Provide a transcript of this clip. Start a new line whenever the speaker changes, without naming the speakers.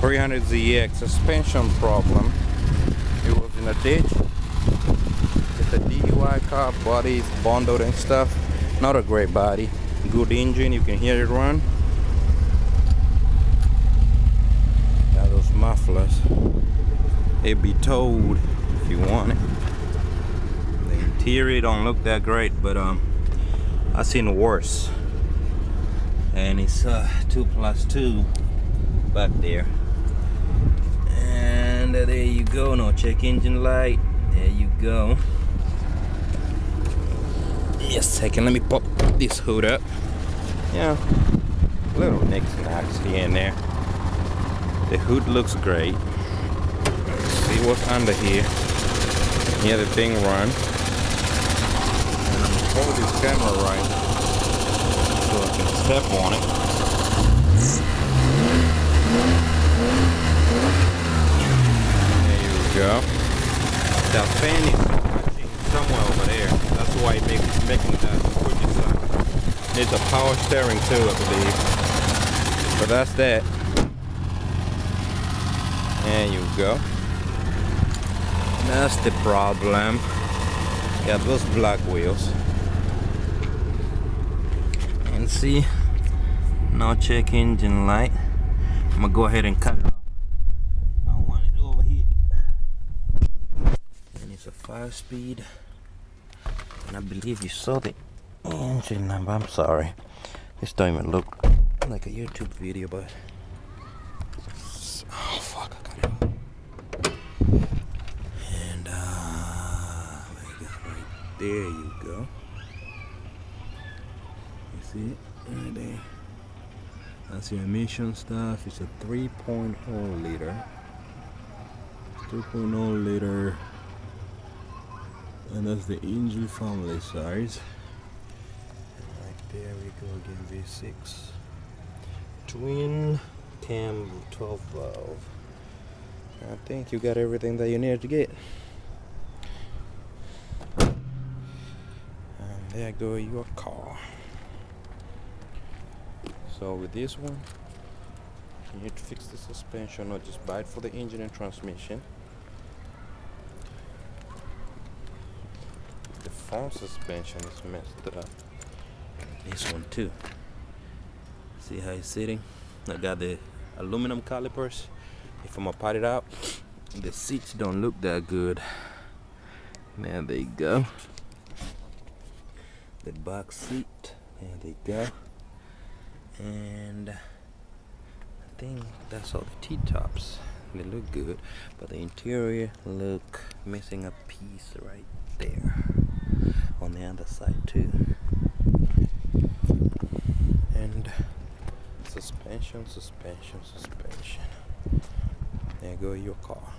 300ZX suspension problem. It was in a ditch. It's a DUI car, body is bundled and stuff. Not a great body. Good engine, you can hear it run. Got those mufflers. It'd be towed if you want it. The interior don't look that great, but I've seen worse. And it's 2+2 back there. And there you go. No check engine light. There you go. Just a second, let me pop this hood up. Yeah, little nicks and knacks here and there. The hood looks great. See what's under here. Hear the thing run. And I'm gonna hold this camera right so I can step on it. There you go. That fan is touching somewhere over there. That's why it's making that squishy sound. There's a power steering too, I believe. But that's that. There you go. That's the problem. Got those black wheels. And see, no check engine light. I'm gonna go ahead and cut it off. I don't want it over here. And it's a 5-speed. And I believe you saw the engine number. I'm sorry. This don't even look like a YouTube video, but oh fuck, I got it. And right there you go. You see it right there. That's your emission stuff. It's a 3.0 liter. 3.0 liter. And that's the engine family size. And right there we go again, V6. Twin cam 12 valve. I think you got everything that you need to get. And there go your car. So with this one, you need to fix the suspension or just buy it for the engine and transmission. The front suspension is messed up. This one too. See how it's sitting? I got the aluminum calipers. If I'm gonna pot it out, the seats don't look that good. There they go. The back seat. There they go. And I think that's all the T-tops. They look good, but the interior look missing a piece right there on the other side too. And suspension. There go your car.